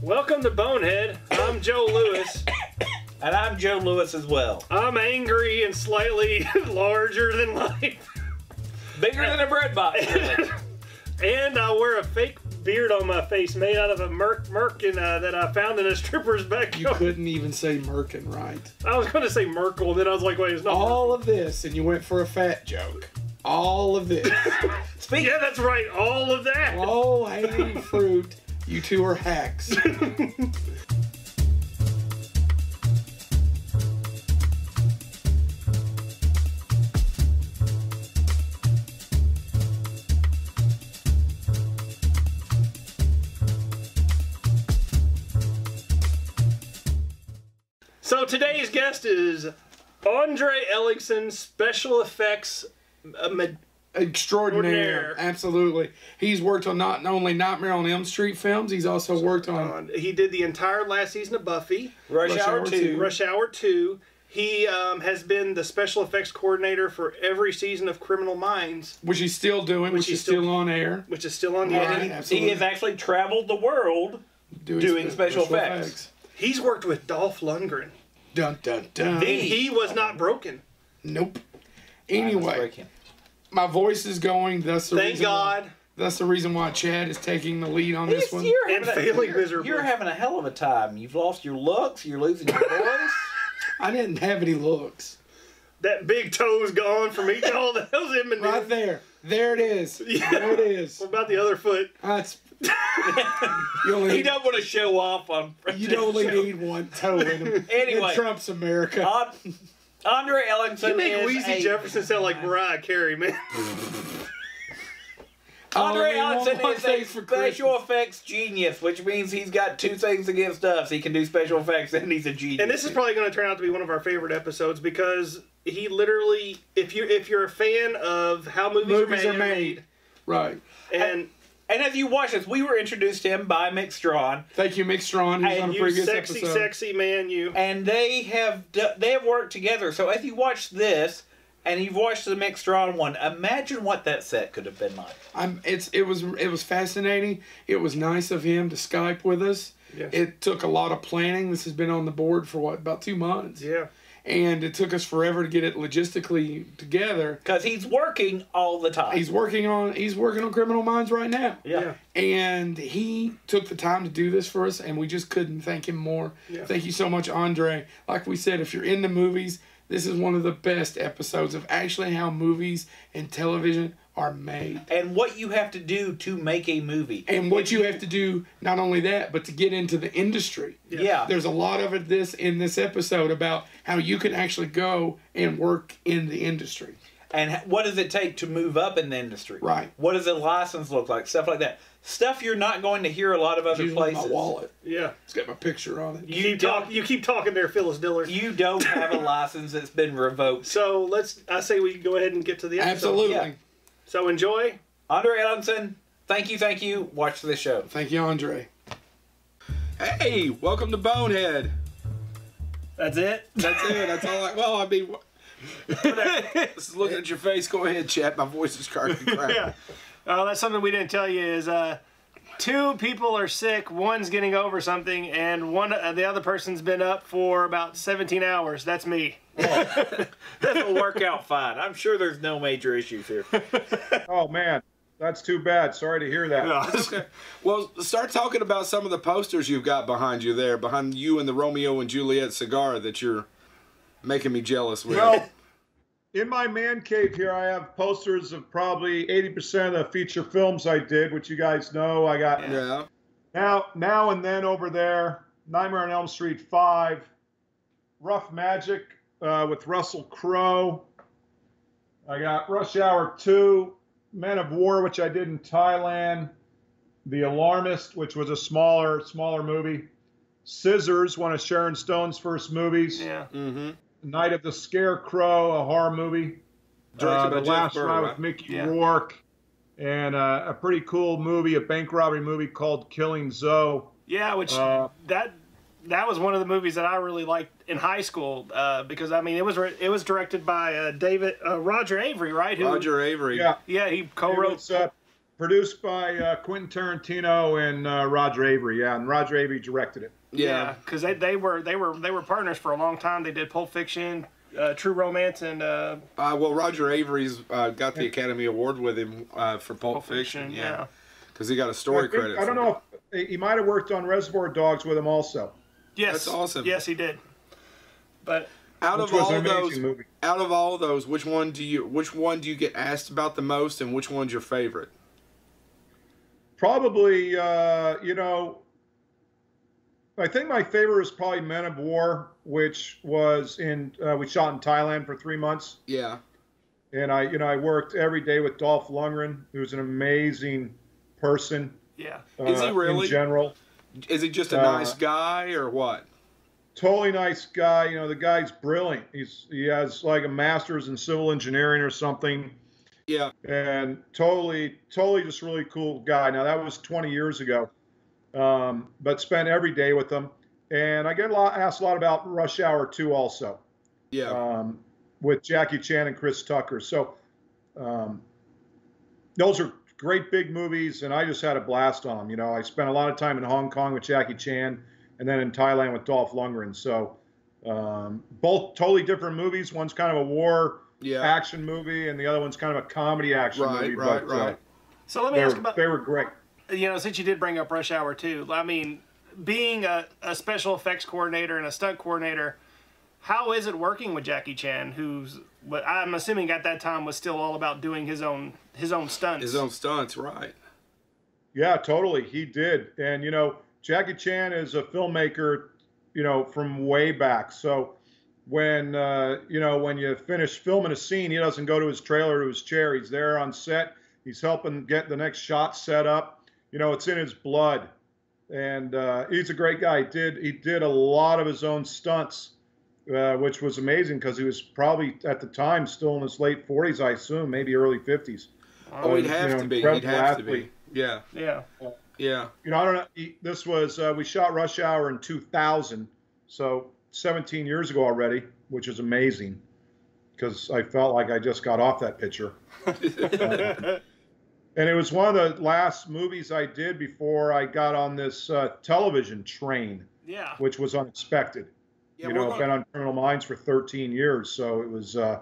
Welcome to Bonehead. I'm Joe Lewis. And I'm Joe Lewis as well. I'm angry and slightly larger than life. Bigger than a bread box. And I wear a fake beard on my face made out of a merkin that I found in a stripper's backyard. You couldn't even say merkin right. I was going to say Merkel, and then I was like, wait, it's not All of this, and you went for a fat joke. All of this. Yeah, that's right. All of that. Low hanging fruit. You two are hacks. So today's guest is Andre Ellingson, special effects Extraordinaire. Absolutely. He's worked on not only Nightmare on Elm Street films, he's also worked on... He did the entire last season of Buffy. Rush Hour 2. Rush Hour 2. He has been the special effects coordinator for every season of Criminal Minds. Which he's still doing, which is still on air. Which is still on the air. Right, he has actually traveled the world doing special effects. He's worked with Dolph Lundgren. Dun, dun, dun. He was not broken. Nope. Anyway, my voice is going. That's the Thank God. That's the reason why Chad is taking the lead on this one. And failing miserably. You're having a hell of a time. You've lost your looks. You're losing your voice. I didn't have any looks. That big toe's gone from me. All that was him and right there. There it is. Yeah. There it is. What about the other foot? That's... He don't want to show off on. You only need one toe in him. Anyway, in Trump's America. Andre Ellingson. You make Wheezy Jefferson sound like Mariah Carey, man. Andre Ellingson is a special effects genius, which means he's got two things against us. He can do special effects, and he's a genius. And this is probably going to turn out to be one of our favorite episodes because he literally, if you're a fan of how movies are made, right, and as you watch this, we were introduced to him by Mick Strawn. Thank you, Mick Strawn, who's on a previous episode. Sexy man, you. And they have worked together. So as you watch this, and you've watched the Mick Strawn one, imagine what that set could have been like. It was fascinating. It was nice of him to Skype with us. Yes. It took a lot of planning. This has been on the board for about 2 months. Yeah. And it took us forever to get it logistically together. Because he's working all the time. He's working on Criminal Minds right now. Yeah. And he took the time to do this for us, and we just couldn't thank him more. Yeah. Thank you so much, Andre. Like we said, if you're into movies, this is one of the best episodes of actually how movies and television are made. And what you have to do to make a movie. And what you have to do, not only that, but to get into the industry. Yeah. There's a lot of it in this episode about how you can actually go and work in the industry. And what does it take to move up in the industry? Right. What does a license look like? Stuff like that. Stuff you're not going to hear a lot of other places. My wallet. Yeah. It's got my picture on it. You keep talking there, Phyllis Diller. You don't have a license that's been revoked. So I say we go ahead and get to the episode. Absolutely. Yeah. So enjoy. Andre Ellingson, thank you. Watch this show. Thank you, Andre. Hey, welcome to Bonehead. That's it? That's it. That's all I mean... Just looking at your face. Go ahead, chat. My voice is cracking. Yeah. That's something we didn't tell you is 2 people are sick, one's getting over something, and the other person's been up for about 17 hours. That's me. That will work out fine. I'm sure there's no major issues here. Oh, man. That's too bad. Sorry to hear that. No. Okay. Well, start talking about some of the posters you've got behind you there, behind you and the Romeo and Juliet cigar that you're making me jealous with. Well, in my man cave here, I have posters of probably 80% of the feature films I did, which you guys know. I got Now and Then over there, Nightmare on Elm Street 5, Rough Magic with Russell Crowe. I got Rush Hour 2, Men of War, which I did in Thailand, The Alarmist, which was a smaller movie, Scissors, one of Sharon Stone's first movies. Yeah. Mm-hmm. Night of the Scarecrow, a horror movie. The Last Ride with Mickey Rourke. And a pretty cool movie, a bank robbery movie called Killing Zoe. Yeah, which that was one of the movies that I really liked in high school because I mean it was directed by Roger Avery, right? Roger Avery. Yeah. Yeah, he co-wrote. Produced by Quentin Tarantino and Roger Avery. Yeah, and Roger Avery directed it. Yeah, because they were partners for a long time. They did Pulp Fiction, True Romance, and well, Roger Avery's got the Academy Award with him for Pulp Fiction. Yeah, because he got a story credit. I don't know if he might have worked on Reservoir Dogs with him also. Yes, that's awesome. Yes, he did. But out of all those, which one do you get asked about the most, and which one's your favorite? Probably, you know, I think my favorite is probably Men of War, which was we shot in Thailand for 3 months. Yeah. And I worked every day with Dolph Lundgren, who's an amazing person. Yeah. Is he really? In general. Is he just a nice guy or what? Totally nice guy. You know, the guy's brilliant. He has like a master's in civil engineering or something. Yeah. And totally just really cool guy. Now, that was 20 years ago. But spent every day with them. And I get asked a lot about Rush Hour 2 also. Yeah. With Jackie Chan and Chris Tucker. So those are great big movies, and I just had a blast on them. You know, I spent a lot of time in Hong Kong with Jackie Chan and then in Thailand with Dolph Lundgren. So both totally different movies. One's kind of a war action movie, and the other one's kind of a comedy action movie. Right. So let me ask about... They were great. You know, since you did bring up Rush Hour 2, I mean, being a special effects coordinator and a stunt coordinator, how is it working with Jackie Chan, who's, what I'm assuming at that time was still all about doing his own stunts? His own stunts, right. Yeah, totally. He did. And, you know, Jackie Chan is a filmmaker, you know, from way back. So when, you know, when you finish filming a scene, he doesn't go to his trailer, to his chair. He's there on set. He's helping get the next shot set up. You know, it's in his blood. And he's a great guy. He did a lot of his own stunts, which was amazing because he was probably at the time still in his late 40s, I assume, maybe early 50s. Oh, he'd have to be. He'd have to be. Yeah. Yeah. Yeah. You know, I don't know. This was, we shot Rush Hour in 2000, so 17 years ago already, which is amazing because I felt like I just got off that picture. And it was one of the last movies I did before I got on this television train, which was unexpected. Yeah, you know, I've been on Criminal Minds for 13 years, so it was an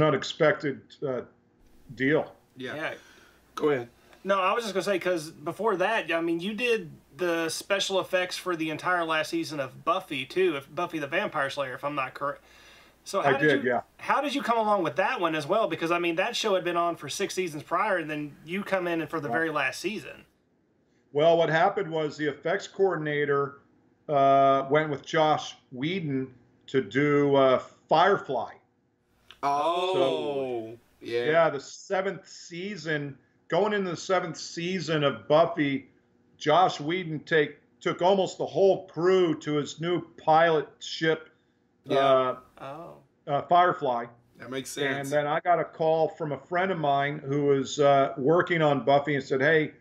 unexpected deal. Yeah. Go ahead. No, I was just going to say, because before that, I mean, you did the special effects for the entire last season of Buffy, too, Buffy the Vampire Slayer, if I'm not correct. So how did you come along with that one as well? Because, I mean, that show had been on for 6 seasons prior, and then you come in for the very last season. Well, what happened was the effects coordinator went with Josh Whedon to do Firefly. Oh, so, yeah. The 7th season, going into the 7th season of Buffy, Josh Whedon took almost the whole crew to his new pilot ship, Firefly. That makes sense. And then I got a call from a friend of mine who was working on Buffy and said, hey,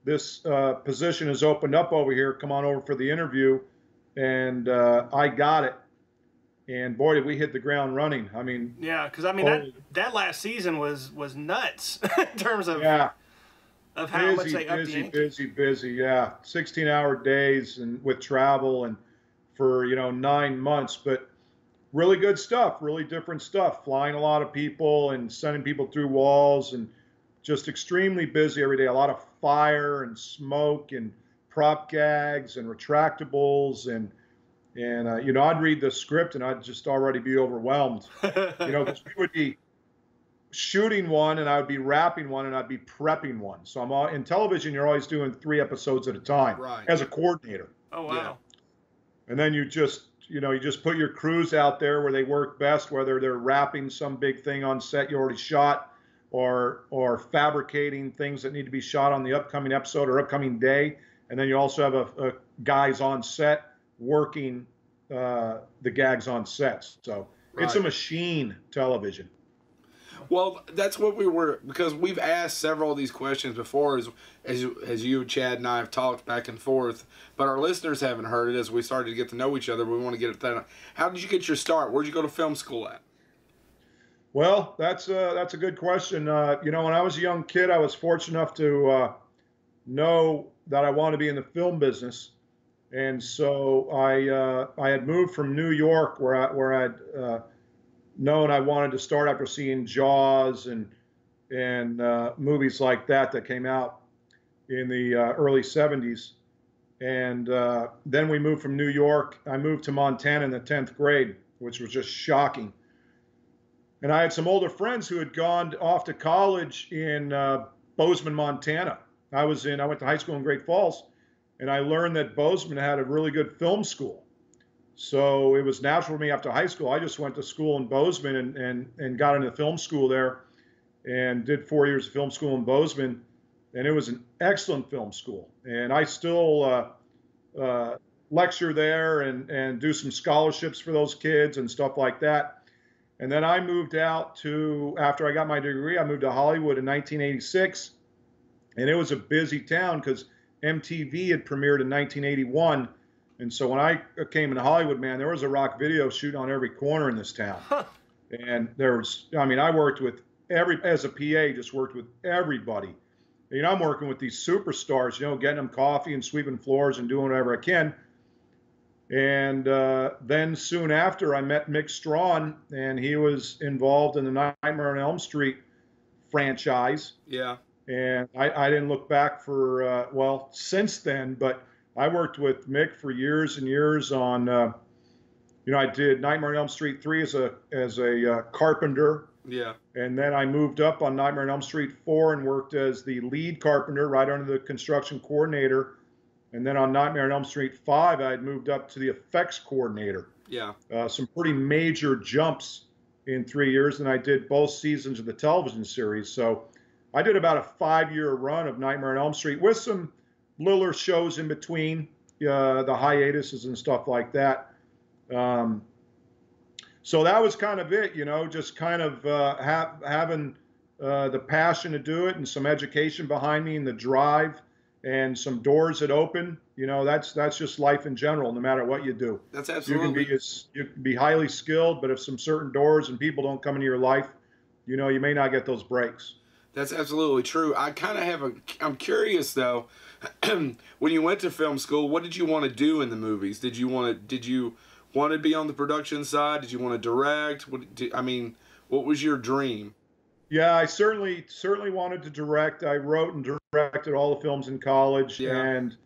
this position is opened up over here. Come on over for the interview. And I got it. And boy, did we hit the ground running. I mean, yeah, because I mean that last season was nuts in terms of how much they upped the ante. Busy. Yeah, 16-hour days and with travel and for 9 months, but really good stuff, really different stuff. Flying a lot of people and sending people through walls and just extremely busy every day. A lot of fire and smoke and prop gags and retractables and I'd read the script and I'd just already be overwhelmed, because we would be shooting one and I would be wrapping one and I'd be prepping one. So in television, you're always doing 3 episodes at a time as a coordinator. Oh, wow. Yeah. And then you just put your crews out there where they work best, whether they're wrapping some big thing on set you already shot or fabricating things that need to be shot on the upcoming episode or upcoming day. And then you also have a guys on set working the gags on sets. So it's a machine television. Well, that's what we were, because we've asked several of these questions before as you, Chad, and I have talked back and forth, but our listeners haven't heard it as we started to get to know each other. We want to get it done. How did you get your start? Where'd you go to film school at? Well, that's a good question. You know, when I was a young kid, I was fortunate enough to know that I wanted to be in the film business, and so I had moved from New York, where I'd known I wanted to start after seeing Jaws and movies like that came out in the early '70s. And then we moved from New York. I moved to Montana in the 10th grade, which was just shocking. And I had some older friends who had gone off to college in Bozeman, Montana. I went to high school in Great Falls, and I learned that Bozeman had a really good film school. So it was natural for me after high school. I just went to school in Bozeman and got into film school there and did 4 years of film school in Bozeman. And it was an excellent film school. And I still lecture there and do some scholarships for those kids and stuff like that. And then I moved after I got my degree, I moved to Hollywood in 1986. And it was a busy town because MTV had premiered in 1981. And so when I came into Hollywood, man, there was a rock video shoot on every corner in this town. Huh. And I worked with as a PA, just worked with everybody. You know, I'm working with these superstars, you know, getting them coffee and sweeping floors and doing whatever I can. And then soon after, I met Mick Strawn, and he was involved in the Nightmare on Elm Street franchise. Yeah. And I didn't look back for, since then, but I worked with Mick for years and years on, I did Nightmare on Elm Street 3 as a carpenter. Yeah. And then I moved up on Nightmare on Elm Street 4 and worked as the lead carpenter right under the construction coordinator. And then on Nightmare on Elm Street 5, I had moved up to the effects coordinator. Yeah. Some pretty major jumps in 3 years. And I did both seasons of the television series. So I did about a 5-year run of Nightmare on Elm Street with some littler shows in between, the hiatuses and stuff like that. So that was kind of it, you know, just kind of having the passion to do it and some education behind me and the drive and some doors that open. You know, that's just life in general, no matter what you do. That's absolutely. You can be highly skilled, but if some certain doors and people don't come into your life, you know, you may not get those breaks. That's absolutely true. I kind of I'm curious though, when you went to film school, what did you want to do in the movies? Did you want to be on the production side? Did you want to direct? What was your dream? Yeah, I certainly wanted to direct. I wrote and directed all the films in college, yeah. And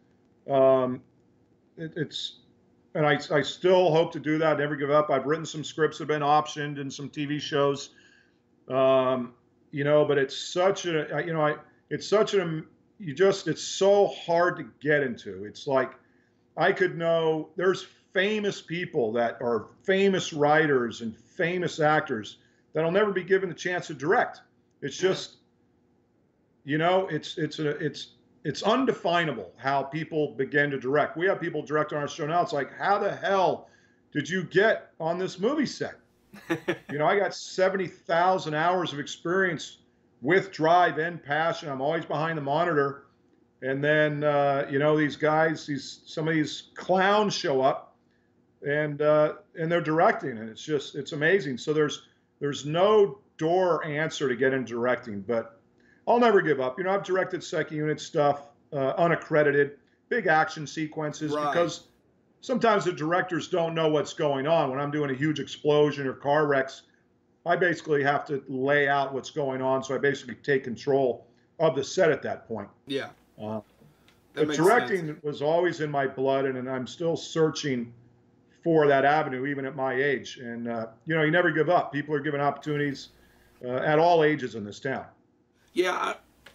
I still hope to do that. Never give up. I've written some scripts that have been optioned and some TV shows, but it's such it's so hard to get into. It's like there's famous people that are famous writers and famous actors that'll never be given the chance to direct. It's just, it's undefinable how people begin to direct. We have people direct on our show now. It's like, how the hell did you get on this movie set? I got 70,000 hours of experience with drive and passion. I'm always behind the monitor. And then, these guys, some of these clowns show up and they're directing, and it's amazing. So there's no door answer to get into directing, but I'll never give up. I've directed second unit stuff, unaccredited, big action sequences, right. Because sometimes the directors don't know what's going on. When I'm doing a huge explosion or car wrecks, I basically have to lay out what's going on. So I basically take control of the set at that point. Yeah. But directing was always in my blood, and I'm still searching for that avenue, even at my age. And, you never give up. People are given opportunities at all ages in this town. Yeah,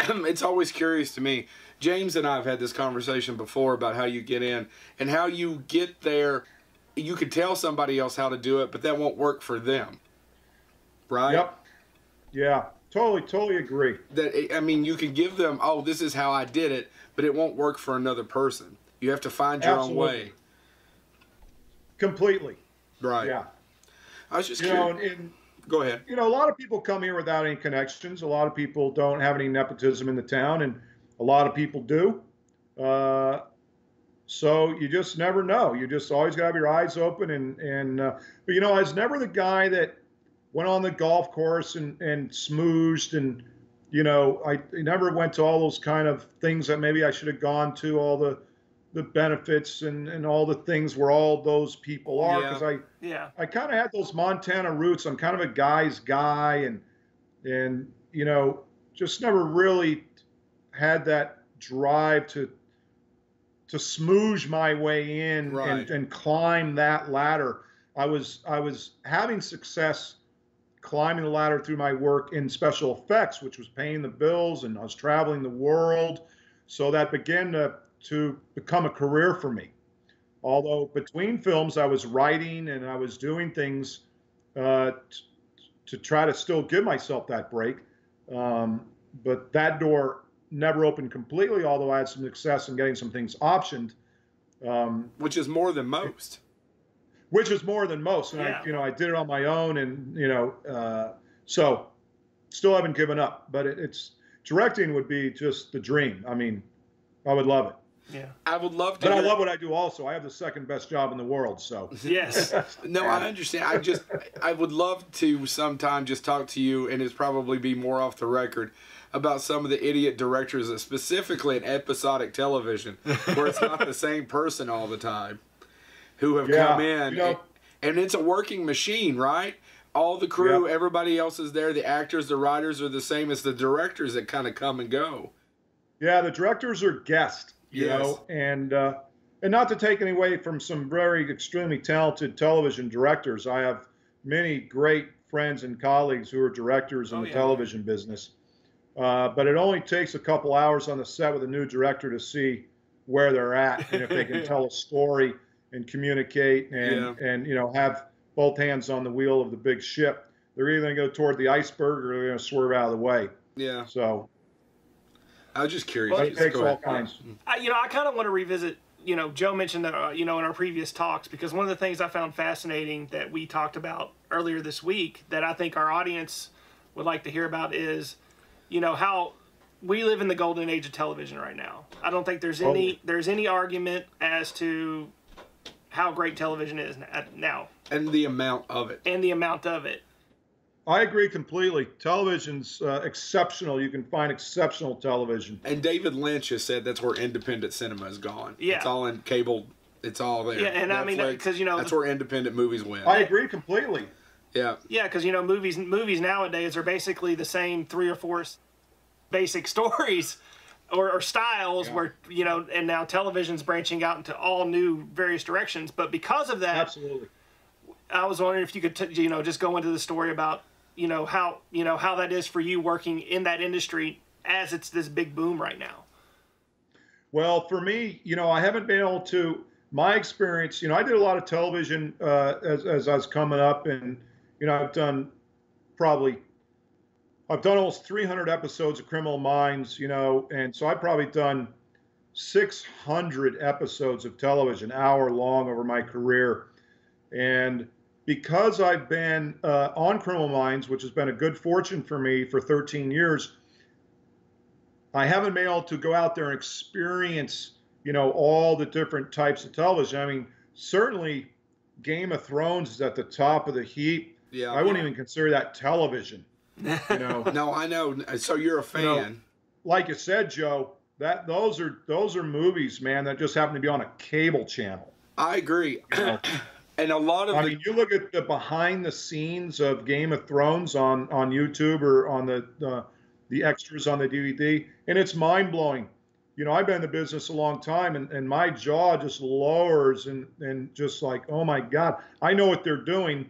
it's always curious to me. James and I have had this conversation before about how you get in and how you get there. You could tell somebody else how to do it, but that won't work for them. Right? Yep. Yeah, totally agree. You can give them, oh, this is how I did it, but it won't work for another person. You have to find your own way. Completely. Right. Yeah. I was just curious. Go ahead. A lot of people come here without any connections. A lot of people don't have any nepotism in the town, and a lot of people do. So you just never know. You just always got to have your eyes open. But I was never the guy that went on the golf course and smoozed, and you know, I never went to all those kind of things that maybe I should have gone to, all the benefits and all the things where all those people are, because I kind of had those Montana roots. I'm kind of a guy's guy, and you know, just never really had that drive to smooge my way in and climb that ladder. I was having success climbing the ladder through my work in special effects, which was paying the bills, and I was traveling the world. So that began to become a career for me. Although between films, I was writing and I was doing things to try to still give myself that break. But that door never opened completely, although I had some success in getting some things optioned. Which is more than most. Which is more than most. And I did it on my own, and, so still haven't given up, but it's directing would be just the dream. I mean, I would love it. Yeah. I would love to. But I love what I do also. I have the second best job in the world, so. Yes. No, I understand. I would love to sometime just talk to you, and it's probably be more off the record, about some of the idiot directors, specifically in episodic television, where it's not the same person all the time, who have come in. And it's a working machine, right? All the crew, everybody else is there. The actors, the writers are the same as the directors that kind of come and go. Yeah, the directors are guests. You know, and not to take any away from some very extremely talented television directors. I have many great friends and colleagues who are directors in the television business. But it only takes a couple hours on the set with a new director to see where they're at, and if they can tell a story and communicate and you know, have both hands on the wheel of the big ship. They're either going to go toward the iceberg or they're going to swerve out of the way. Yeah. So. I was just curious. Well, it takes all kinds. I kind of want to revisit, Joe mentioned that, in our previous talks, because one of the things I found fascinating that we talked about earlier this week that I think our audience would like to hear about is, how we live in the golden age of television right now. I don't think there's any argument as to how great television is now. And the amount of it. I agree completely. Television's exceptional. You can find exceptional television. And David Lynch has said that's where independent cinema is gone. Yeah. It's all in cable. It's all there. Yeah, and Netflix, I mean, because, that's where independent movies win. I agree completely. Yeah. Yeah, because, movies nowadays are basically the same 3 or 4 basic stories or styles where, and now television's branching out into all new various directions. But because of that, absolutely, I was wondering if you could, just go into the story about, how that is for you working in that industry as it's this big boom right now. Well, for me, I haven't been able to, my experience, I did a lot of television as I was coming up, and, I've done almost 300 episodes of Criminal Minds, and so I've probably done 600 episodes of television, hour long, over my career. And because I've been on Criminal Minds, which has been a good fortune for me for 13 years, I haven't been able to go out there and experience, all the different types of television. I mean, certainly Game of Thrones is at the top of the heap. Yeah, I wouldn't even consider that television. No, I know. So you're a fan. Like you said, Joe, those are movies, man, that just happen to be on a cable channel. I agree. And a lot of you look at the behind the scenes of Game of Thrones on YouTube or on the extras on the DVD, and it's mind blowing. I've been in the business a long time, and my jaw just lowers and just like, oh my God, I know what they're doing,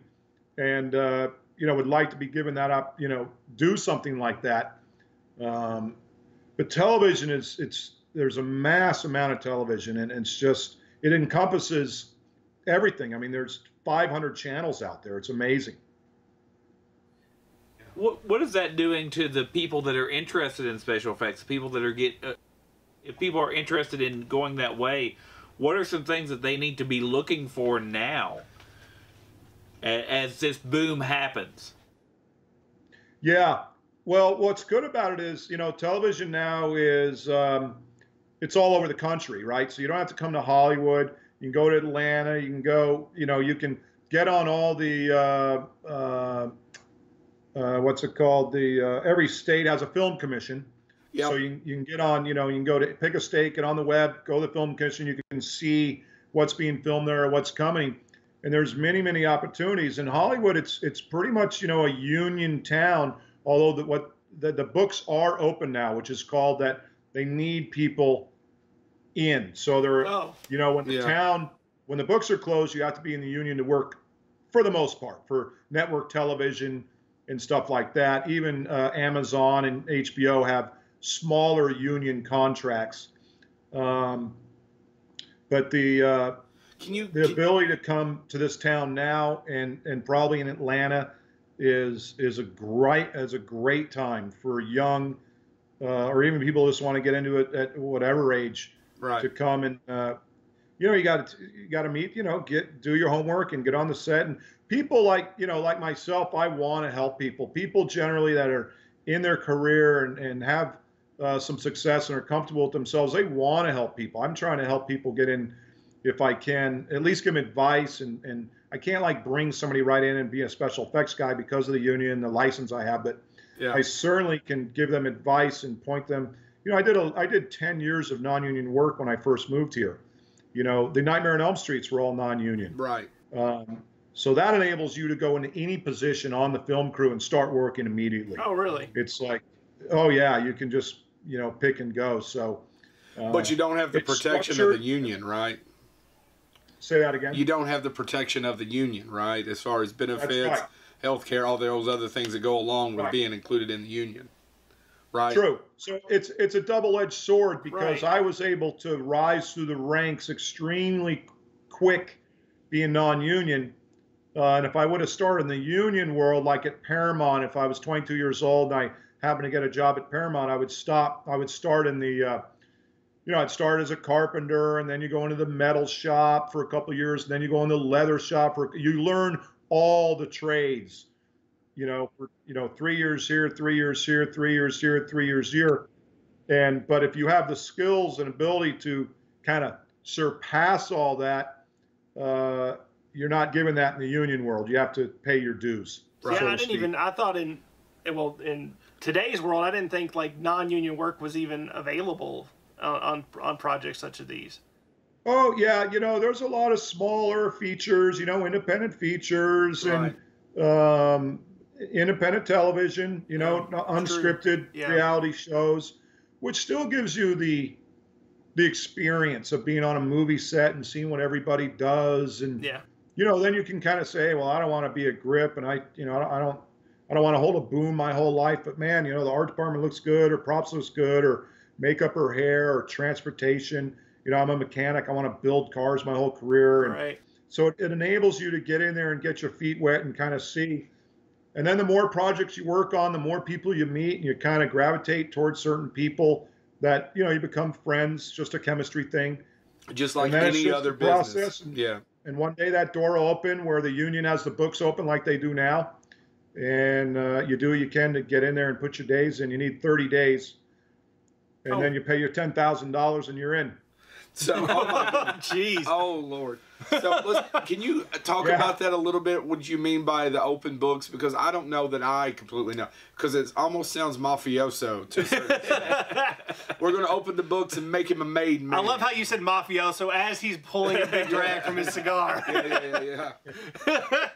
and would like to be given that up, do something like that. But television there's a mass amount of television, and it encompasses everything. I mean, there's 500 channels out there. It's amazing. What is that doing to the people that are interested in special effects? People that are if people are interested in going that way, what are some things that they need to be looking for now as this boom happens? Yeah. Well, what's good about it is, television now is it's all over the country, right? So you don't have to come to Hollywood. You can go to Atlanta. You can go, you can get on all the what's it called? Every state has a film commission. Yep. So you can get on, you can go to pick a state, get on the web, go to the film commission. You can see what's being filmed there, what's coming. And there's many, many opportunities. In Hollywood, it's pretty much, a union town, although the books are open now, which is called that they need people in. So they're, when the books are closed, you have to be in the union to work for the most part, for network television and stuff like that. Even Amazon and HBO have smaller union contracts. But the ability to come to this town now and probably in Atlanta is a great time for young or even people who just want to get into it at whatever age to come and you got to meet, do your homework and get on the set. And people like myself, I want to help people. People generally that are in their career and have some success and are comfortable with themselves, they want to help people. I'm trying to help people get in if I can, at least give them advice. And I can't bring somebody right in and be a special effects guy because of the union, the license I have, but I certainly can give them advice and point them. I did 10 years of non-union work when I first moved here. The Nightmare on Elm Streets were all non-union. Right. So that enables you to go into any position on the film crew and start working immediately. Oh, really? It's like, oh yeah, you can just, pick and go. So. But you don't have the protection of the union, right? Say that again. You don't have the protection of the union, right? As far as benefits, healthcare, all those other things that go along with being included in the union. Right. True. So it's a double-edged sword because I was able to rise through the ranks extremely quick being non-union. And if I would have started in the union world, like at Paramount, if I was 22 years old and I happened to get a job at Paramount, I would start in the, I'd start as a carpenter, and then you go into the metal shop for a couple of years, and then you go in the leather shop. You learn all the trades. For 3 years here, 3 years here, 3 years here, 3 years here. But if you have the skills and ability to kind of surpass all that, you're not given that in the union world. You have to pay your dues. Yeah, I thought in today's world, I didn't think non-union work was even available on projects such as these. Oh yeah, there's a lot of smaller features, independent features and independent television, unscripted reality shows, which still gives you the experience of being on a movie set and seeing what everybody does. And, then you can kind of say, well, I don't want to be a grip and I don't want to hold a boom my whole life, but man, the art department looks good or props looks good or makeup or hair or transportation. I'm a mechanic. I want to build cars my whole career. And so it enables you to get in there and get your feet wet and kind of see. And then the more projects you work on, the more people you meet, and you kind of gravitate towards certain people that, you become friends, just a chemistry thing. Just like any other business. And one day that door will open where the union has the books open like they do now. And you do what you can to get in there and put your days in. You need 30 days. And then you pay your $10,000 and you're in. So, jeez. Oh, Lord. So, can you talk about that a little bit? What you mean by the open books? Because I don't know that I completely know. Because it almost sounds mafioso to a certain extent. We're going to open the books and make him a made man. I love how you said mafioso as he's pulling a big drag from his cigar. Yeah.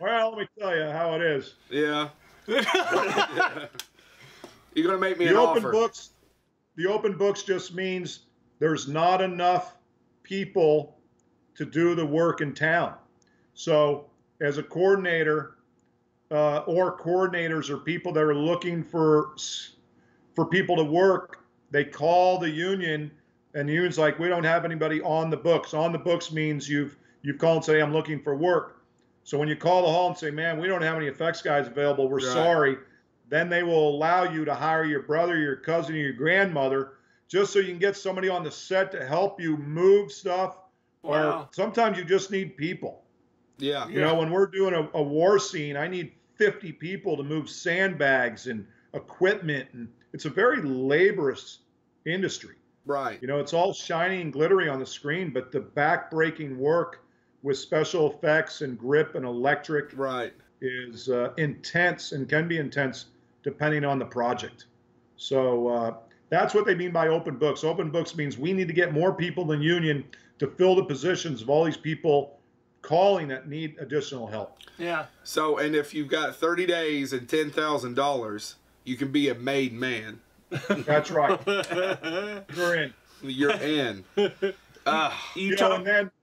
Well, let me tell you how it is. Yeah. You're going to make me an offer. The open books just means there's not enough people to do the work in town. So as a coordinator or coordinators or people that are looking for people to work, they call the union and the union's like, we don't have anybody on the books. On the books means you've called and say, I'm looking for work. So when you call the hall and say, man, we don't have any effects guys available, we're sorry, then they will allow you to hire your brother, your cousin, or your grandmother, just so you can get somebody on the set to help you move stuff. Wow. Or sometimes you just need people. Yeah. When we're doing a war scene, I need 50 people to move sandbags and equipment. And it's a very laborious industry. Right. It's all shiny and glittery on the screen, but the back-breaking work with special effects and grip and electric is intense and can be intense depending on the project. So that's what they mean by open books. Open books means we need to get more people than union to fill the positions of all these people calling that need additional help. Yeah. So, and if you've got 30 days and $10,000, you can be a made man. That's right. You're in. You're in.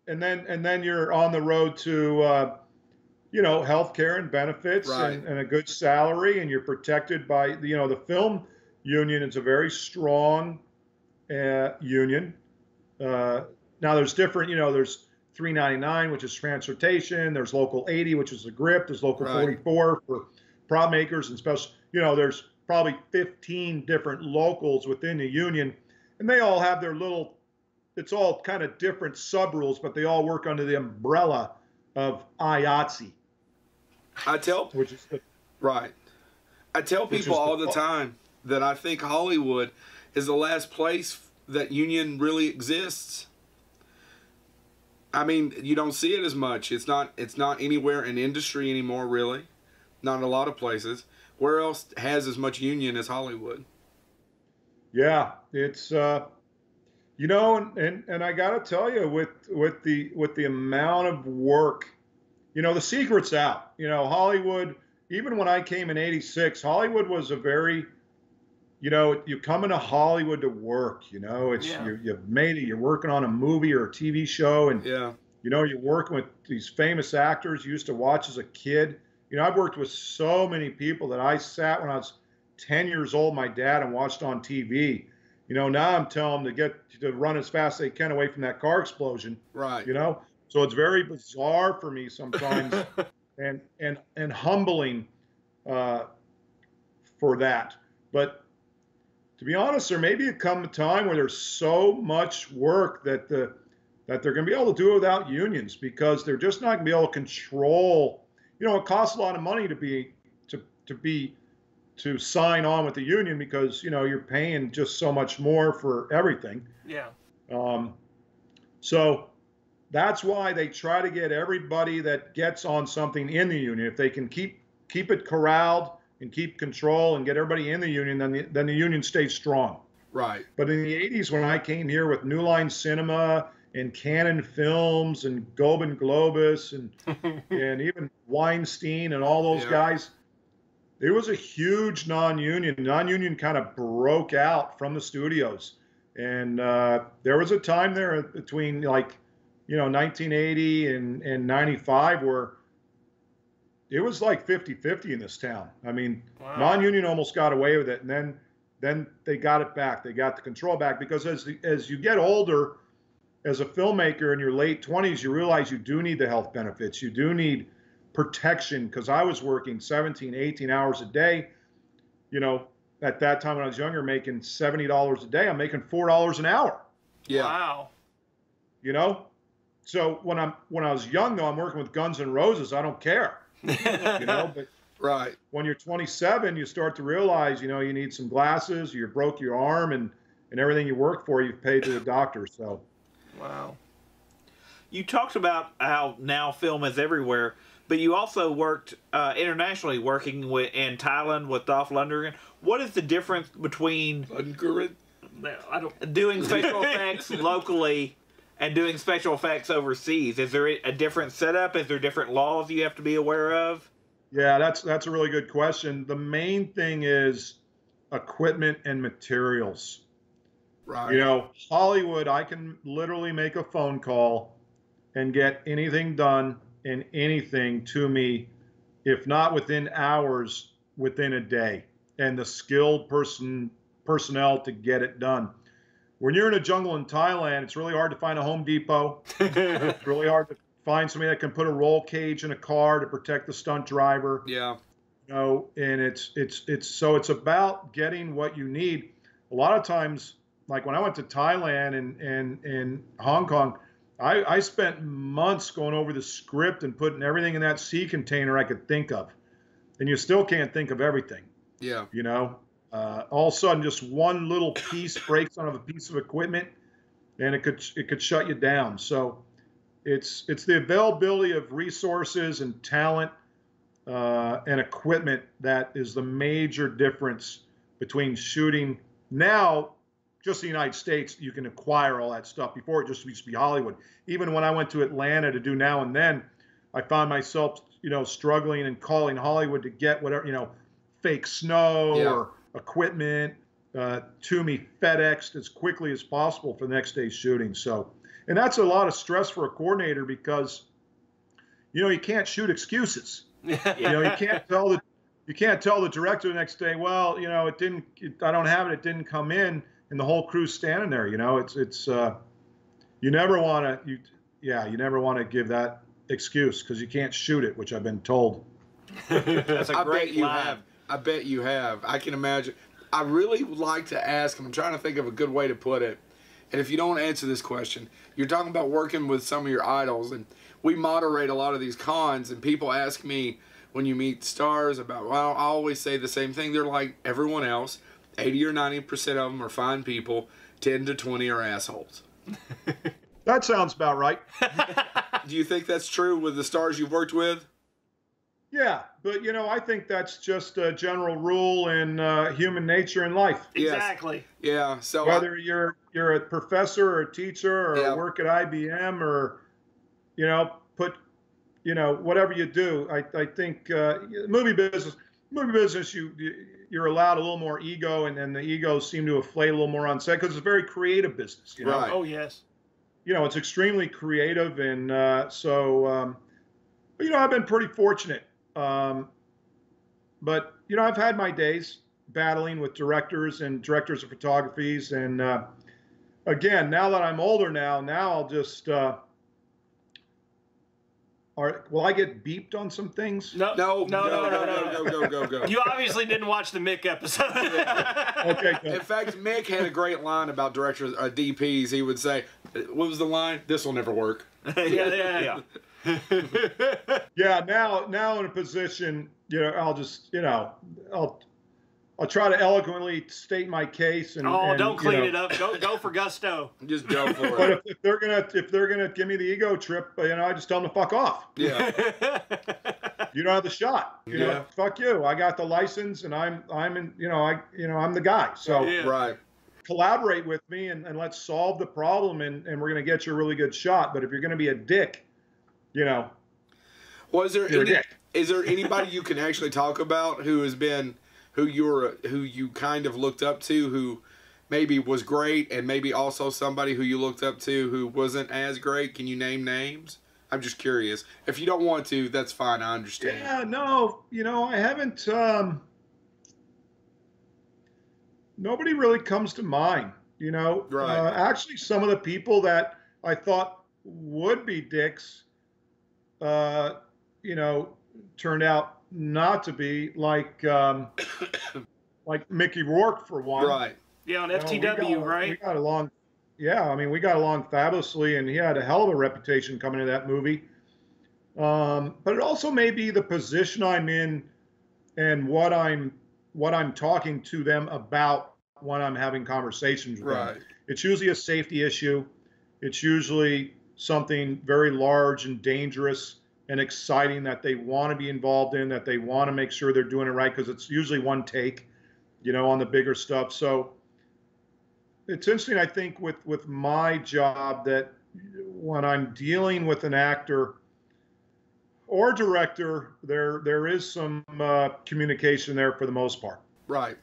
And then you're on the road to health care and benefits, right, and a good salary, and you're protected by the film union. It's a very strong union. Now there's different, there's 399, which is transportation. There's local 80, which is the grip. There's local 44 for prop makers and special. There's probably 15 different locals within the union, and they all have their little. It's all kind of different sub rules, but they all work under the umbrella of IATSE. I tell people all the time that I think Hollywood is the last place that union really exists. I mean, you don't see it as much. It's not anywhere in industry anymore, really. Not in a lot of places. Where else has as much union as Hollywood? Yeah, it's and I got to tell you, with the amount of work, the secret's out. Hollywood. Even when I came in '86, Hollywood was a very, you come into Hollywood to work. You've made it. You're working on a movie or a TV show, and you're working with these famous actors you used to watch as a kid. I've worked with so many people that I sat when I was 10 years old, my dad, and watched on TV. Now I'm telling them to run as fast as they can away from that car explosion. Right. So it's very bizarre for me sometimes, and humbling for that. But to be honest, there may come a time where there's so much work that they're going to be able to do without unions, because they're just not going to be able to control. It costs a lot of money to sign on with the union, because you're paying just so much more for everything. Yeah. So that's why they try to get everybody that gets on something in the union. If they can keep it corralled and keep control and get everybody in the union, then the union stays strong. Right. But in the '80s, when I came here with New Line Cinema and Canon Films and Goben Globus and even Weinstein and all those guys, it was a huge non-union. Non-union kind of broke out from the studios. And there was a time there between 1980 and 95 where it was like 50-50 in this town. I mean, non-union almost got away with it. And then they got it back. They got the control back, because as you get older, as a filmmaker in your late 20s, you realize you do need the health benefits. You do need protection, because I was working 17, 18 hours a day. At that time when I was younger, making $70 a day. I'm making $4 an hour. Yeah. Wow. So when I was young, though, I'm working with Guns N' Roses. I don't care. But right. When you're 27, you start to realize, you need some glasses. You broke your arm, and everything you work for, you've paid to the doctor. So. Wow. You talked about how now film is everywhere, but you also worked internationally, working in Thailand with Dolph Lundgren. What is the difference between doing special effects locally and doing special effects overseas? Is there a different setup? Is there different laws you have to be aware of? Yeah, that's a really good question. The main thing is equipment and materials. Right. Hollywood, I can literally make a phone call and get anything done and anything to me, if not within hours, within a day, and the skilled personnel to get it done. When you're in a jungle in Thailand, it's really hard to find a Home Depot. It's really hard to find somebody that can put a roll cage in a car to protect the stunt driver. Yeah. And it's about getting what you need. A lot of times, like when I went to Thailand and Hong Kong, I spent months going over the script and putting everything in that sea container I could think of. And you still can't think of everything. Yeah. All of a sudden, just one little piece breaks on a piece of equipment, and it could shut you down. So it's the availability of resources and talent and equipment that is the major difference between shooting. Now, just the United States, you can acquire all that stuff. Before, it just used to be Hollywood. Even when I went to Atlanta to do Now and Then, I found myself, struggling and calling Hollywood to get whatever, fake snow or equipment to me FedExed as quickly as possible for the next day's shooting. So, and that's a lot of stress for a coordinator because, you can't shoot excuses. You can't tell the director the next day, well, I don't have it. It didn't come in, and the whole crew's standing there. It's you never want to give that excuse because you can't shoot it, which I've been told. That's a great line. I bet you have. I can imagine. I really would like to ask, I'm trying to think of a good way to put it. And if you don't answer this question, you're talking about working with some of your idols, and we moderate a lot of these cons, and people ask me when you meet stars about, well, I always say the same thing. They're like everyone else. 80 or 90% of them are fine people. 10 to 20 are assholes. That sounds about right. Do you think that's true with the stars you've worked with? Yeah, but I think that's just a general rule in human nature in life. Exactly. Yes. Yeah. So whether you're a professor or a teacher or work at IBM or whatever you do, I think movie business you're allowed a little more ego, and the egos seem to inflate a little more on set because it's a very creative business. Right. Oh yes. It's extremely creative, and so I've been pretty fortunate. But I've had my days battling with directors of photographies, and again, now that I'm older now I'll just will I get beeped on some things? No. Go. You obviously didn't watch the Mick episode. Okay. Good. In fact, Mick had a great line about directors, DPs. He would say, "What was the line? This will never work." Yeah. Yeah. Now in a position, I'll just, I'll try to eloquently state my case and don't clean it up. Go for gusto. Just go for it. But if they're gonna give me the ego trip, I just tell them to fuck off. Yeah. You don't have the shot. Fuck you. I got the license, and I'm I'm the guy. So Right. Collaborate with me and let's solve the problem, and we're gonna get you a really good shot. But if you're gonna be a dick, well, is there anybody you can actually talk about who has been who you kind of looked up to, who maybe was great, and maybe also somebody who you looked up to who wasn't as great? Can you name names? I'm just curious. If you don't want to, that's fine. I understand. Yeah, no, I haven't. Nobody really comes to mind. Right. Actually, some of the people that I thought would be dicks, turned out not to be, like Mickey Rourke for one. Right. Yeah, on FTW, right? We got along. Yeah, we got along fabulously, and he had a hell of a reputation coming into that movie. But it also may be the position I'm in and what I'm talking to them about when I'm having conversations with them. It's usually a safety issue. It's usually something very large and dangerous and exciting that they want to be involved in, that they want to make sure they're doing it right, because it's usually one take, on the bigger stuff. So it's interesting, I think, with my job, that when I'm dealing with an actor or director, there is some communication there for the most part. Right.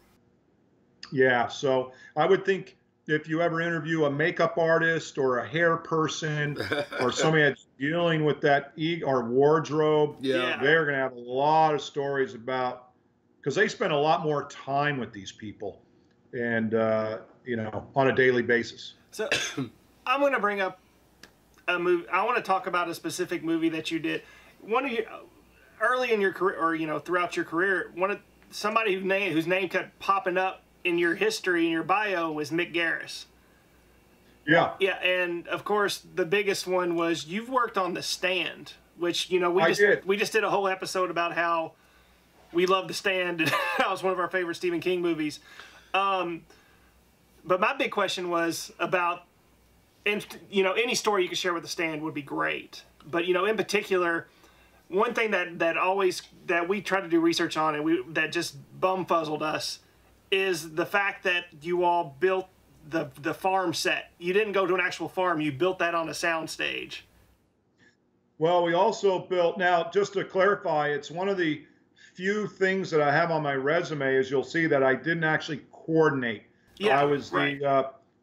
Yeah. So I would think if you ever interview a makeup artist or a hair person or somebody that's dealing with that or wardrobe, they're going to have a lot of stories about, because they spend a lot more time with these people and, on a daily basis. So I'm going to bring up a movie. I want to talk about a specific movie that you did. One of you early in your career, or, throughout your career, somebody whose name kept popping up in your history, in your bio, was Mick Garris. Yeah. Yeah, and of course the biggest one was you've worked on The Stand, which we just did a whole episode about how we love The Stand and how it's one of our favorite Stephen King movies. But my big question was about, any story you could share with The Stand would be great. But in particular, one thing that we try to do research on, and that just bumfuzzled us, is the fact that you all built the farm set. You didn't go to an actual farm. You built that on a sound stage. Well, we also built, now just to clarify, it's one of the few things that I have on my resume, is you'll see that I didn't actually coordinate. Yeah, I was right.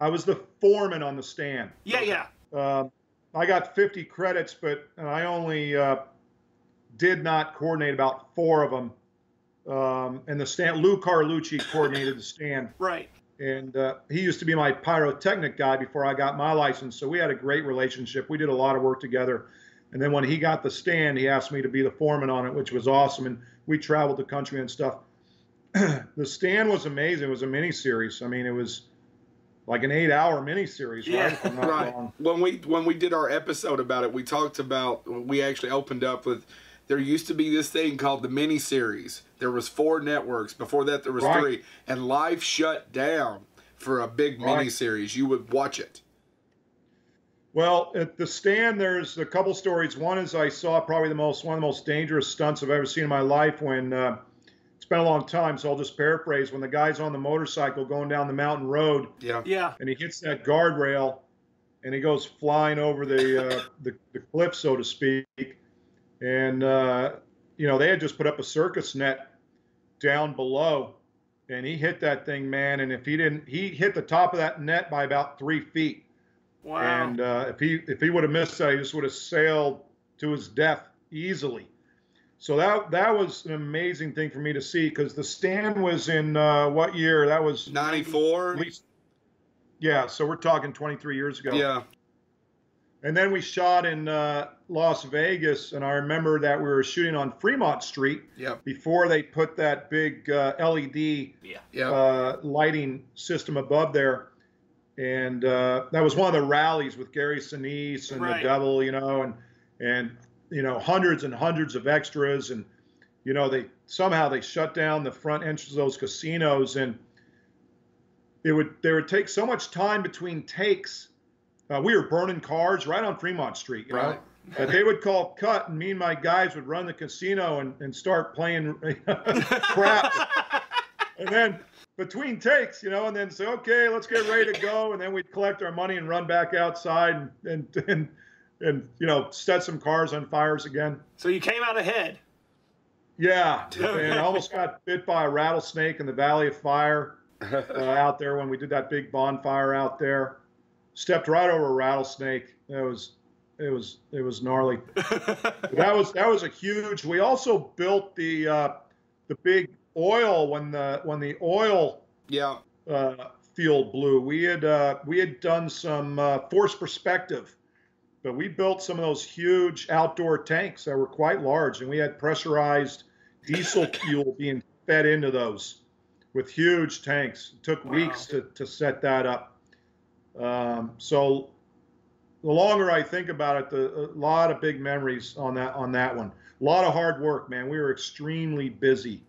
I was the foreman on the stand. Yeah. I got 50 credits, but I only did not coordinate about 4 of them. And the stand, Lou Carlucci coordinated the stand. Right. And he used to be my pyrotechnic guy before I got my license, so we had a great relationship. We did a lot of work together. And then when he got the stand, he asked me to be the foreman on it, which was awesome. And we traveled the country and stuff. The stand was amazing. It was a mini-series. I mean, it was like an 8-hour mini-series, right? If I'm not wrong. When we did our episode about it, we talked about, we actually opened up with, there used to be this thing called the mini-series. There was 4 networks. Before that, there was 3. And life shut down for a big mini-series. You would watch it. Well, at the stand, there's a couple stories. One is I saw probably one of the most dangerous stunts I've ever seen in my life when, it's been a long time, so I'll just paraphrase, when the guy's on the motorcycle going down the mountain road. Yeah. And he hits that guardrail and he goes flying over the cliff, so to speak. And, they had just put up a circus net down below, and he hit that thing, man. And he hit the top of that net by about 3 feet. Wow. And if he would have missed that, he just would have sailed to his death easily. So that was an amazing thing for me to see, because the stand was in what year? That was 94. Yeah, so we're talking 23 years ago. Yeah. And then we shot in Las Vegas, and I remember that we were shooting on Fremont Street before they put that big LED lighting system above there. And that was one of the rallies with Gary Sinise and the Devil, and hundreds and hundreds of extras. And, they shut down the front entrance of those casinos, and they would take so much time between takes. We were burning cars right on Fremont Street, you know. But they would call cut, and me and my guys would run the casino and start playing crap. And then between takes, and then say, okay, let's get ready to go. And then we'd collect our money and run back outside and set some cars on fires again. So you came out ahead. Yeah. And I almost got bit by a rattlesnake in the Valley of Fire out there when we did that big bonfire out there. Stepped right over a rattlesnake. It was gnarly. that was a huge. We also built the big oil when the oil field blew. We had done some forced perspective, but we built some of those huge outdoor tanks that were quite large, and we had pressurized diesel fuel being fed into those with huge tanks. It took weeks to set that up. So the longer I think about it, a lot of big memories on that one. A lot of hard work, man. We were extremely busy.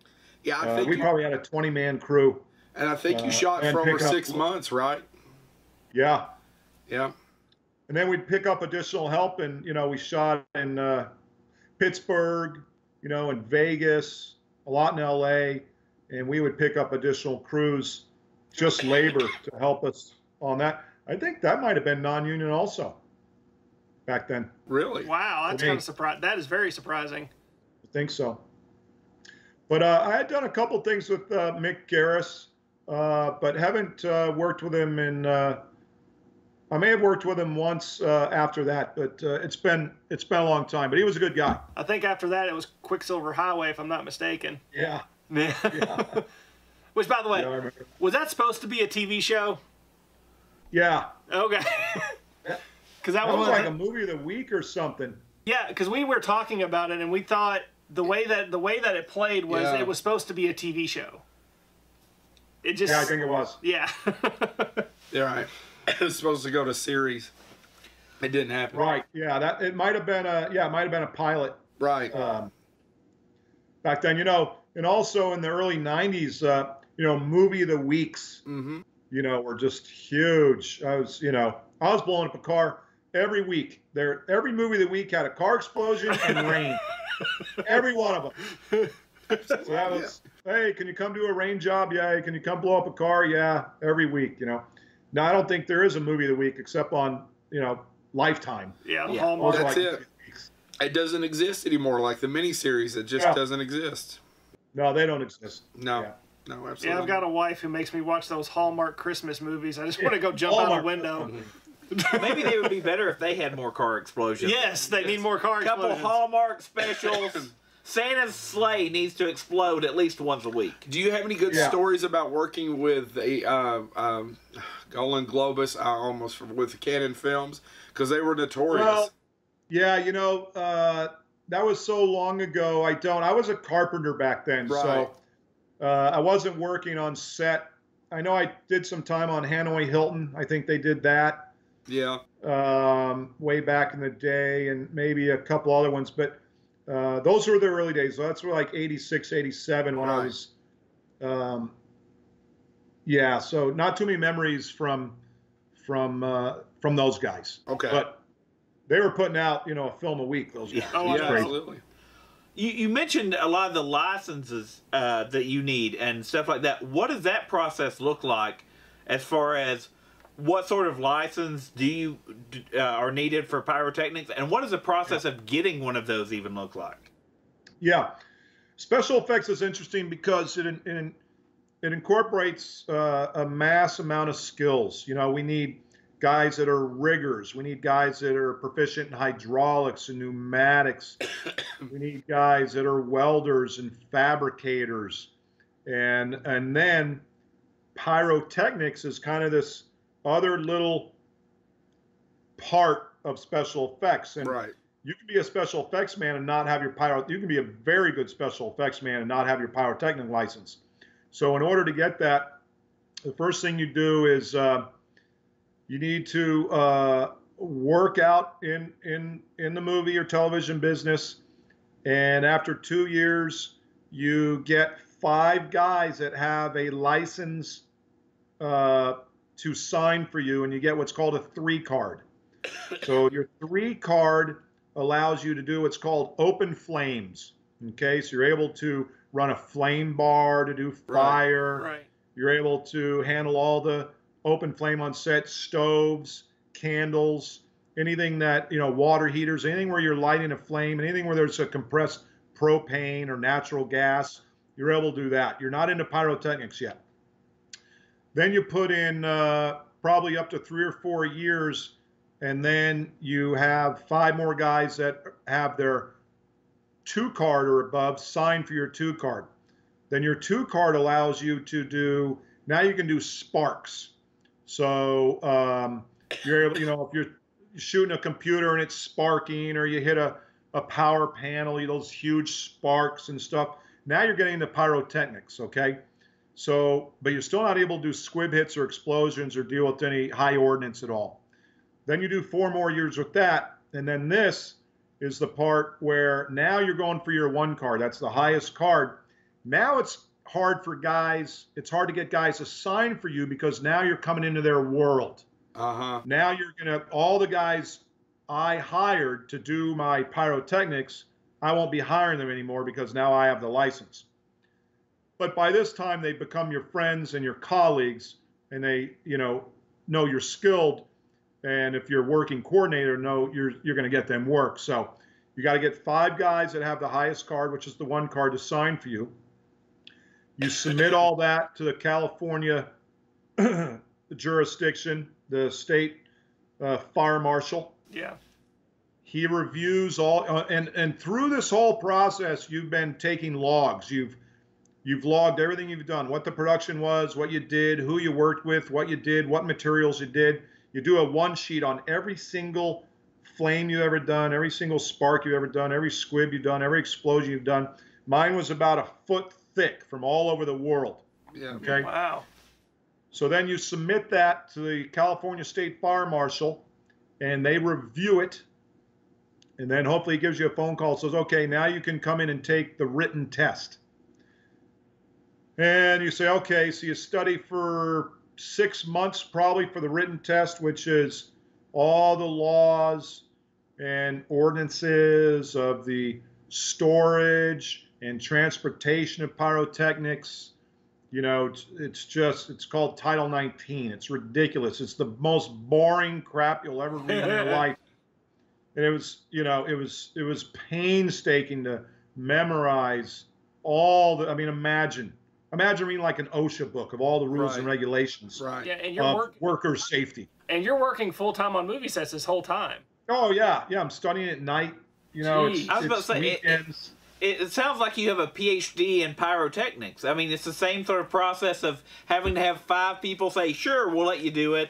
Yeah, we probably had a 20-man crew. And I think you shot for over 6 months, right? Yeah. Yeah. And then we'd pick up additional help, and we shot in Pittsburgh, in Vegas, a lot in LA, and we would pick up additional crews, just labor to help us on that. I think that might have been non-union also back then. Really? Wow, that's kind of surprising. That is very surprising. I think so. But I had done a couple things with Mick Garris, but haven't worked with him in. I may have worked with him once after that, but it's been a long time. But he was a good guy. I think after that it was Quicksilver Highway, if I'm not mistaken. Yeah. Which, by the way, was that supposed to be a TV show? Yeah. Okay. Because that was like a movie of the week or something. Yeah, because we were talking about it, and we thought the way that it played was it was supposed to be a TV show. It just. Yeah, I think it was. Yeah. Yeah, right. It was supposed to go to series. It didn't happen. Right. Yeah. It might have been a pilot. Right. Back then, and also in the early '90s, movie of the weeks. Mm-hmm. Were just huge. I was blowing up a car every week. Every movie of the week had a car explosion and rain. Every one of them. So that was, hey, can you come do a rain job? Yeah. Can you come blow up a car? Yeah. Every week, you know. Now, I don't think there is a movie of the week except on, you know, Lifetime. Yeah, Hallmark. That's it. It doesn't exist anymore, like the miniseries. It just doesn't exist. No, they don't exist. No. Yeah. No, absolutely. Yeah, I've got a wife who makes me watch those Hallmark Christmas movies. I just want to go jump out a window. Maybe they would be better if they had more car explosions. Yes, they need more car explosions. Couple Hallmark specials. Santa's sleigh needs to explode at least once a week. Do you have any good stories about working with a Golan Globus, almost with Canon Films? Because they were notorious. Well, yeah, you know, that was so long ago. I was a carpenter back then, so I wasn't working on set. I know I did some time on Hanoi Hilton. I think they did that. Yeah. Way back in the day, and maybe a couple other ones, but those were the early days. So that's like 86, 87 when I was, so not too many memories from those guys. Okay. But they were putting out, you know, a film a week, those guys. Oh, yeah, absolutely. You mentioned a lot of the licenses that you need and stuff like that. What does that process look like as far as what sort of license do you are needed for pyrotechnics, and what does the process of getting one of those even look like? Yeah, special effects is interesting because it incorporates a mass amount of skills. You know, we need guys that are riggers. We need guys that are proficient in hydraulics and pneumatics. We need guys that are welders and fabricators, and then pyrotechnics is kind of this other little part of special effects. And you can be a special effects man and not have your you can be a very good special effects man and not have your pyrotechnic license. So in order to get that, the first thing you do is you need to work out in the movie or television business. And after 2 years, you get 5 guys that have a license to sign for you, and you get what's called a 3 card. So your 3 card allows you to do what's called open flames. Okay, so you're able to run a flame bar to do fire. Right. You're able to handle all the open flame on set, stoves, candles, anything that, you know, water heaters, anything where you're lighting a flame, anything where there's a compressed propane or natural gas, you're able to do that. You're not into pyrotechnics yet. Then you put in probably up to 3 or 4 years, and then you have 5 more guys that have their 2 card or above signed for your 2 card. Then your 2 card allows you to do, now you can do sparks. So you're able, you know, if you're shooting a computer and it's sparking, or you hit a power panel, those huge sparks and stuff, now you're getting into pyrotechnics, okay? So, but you're still not able to do squib hits or explosions or deal with any high ordnance at all. Then you do 4 more years with that, and then this is the part where now you're going for your 1 card. That's the highest card. Now it's hard for guys, it's hard to get guys to sign for you because now you're coming into their world. Now you're gonna, all the guys I hired to do my pyrotechnics, I won't be hiring them anymore because now I have the license. But by this time, they become your friends and your colleagues, and they, you know you're skilled. And if you're working coordinator, you're going to get them work. So you got to get 5 guys that have the highest card, which is the 1 card, to sign for you. You submit all that to the California jurisdiction, the state fire marshal. Yeah. He reviews all, and through this whole process, you've been taking logs. You've logged everything you've done, what the production was, what you did, who you worked with, what you did, what materials you did. You do a 1 sheet on every single flame you've ever done, every single spark you've ever done, every squib you've done, every explosion you've done. Mine was about 1 foot thick from all over the world. Yeah. Okay. Wow. So then you submit that to the California State Fire Marshal, and they review it. And then hopefully he gives you a phone call, says, okay, now you can come in and take the written test. And you say, okay, so you study for 6 months probably for the written test, which is all the laws and ordinances of the storage and transportation of pyrotechnics. You know, it's called Title 19. It's ridiculous. It's the most boring crap you'll ever read in your life. And it was, you know, it was painstaking to memorize all the, I mean, imagine reading like an OSHA book of all the rules and regulations right. Yeah, and you're worker safety. And you're working full time on movie sets this whole time. Oh yeah, I'm studying at night. You know, I was about to say, weekends. It sounds like you have a PhD in pyrotechnics. I mean, it's the same sort of process of having to have 5 people say, sure, we'll let you do it.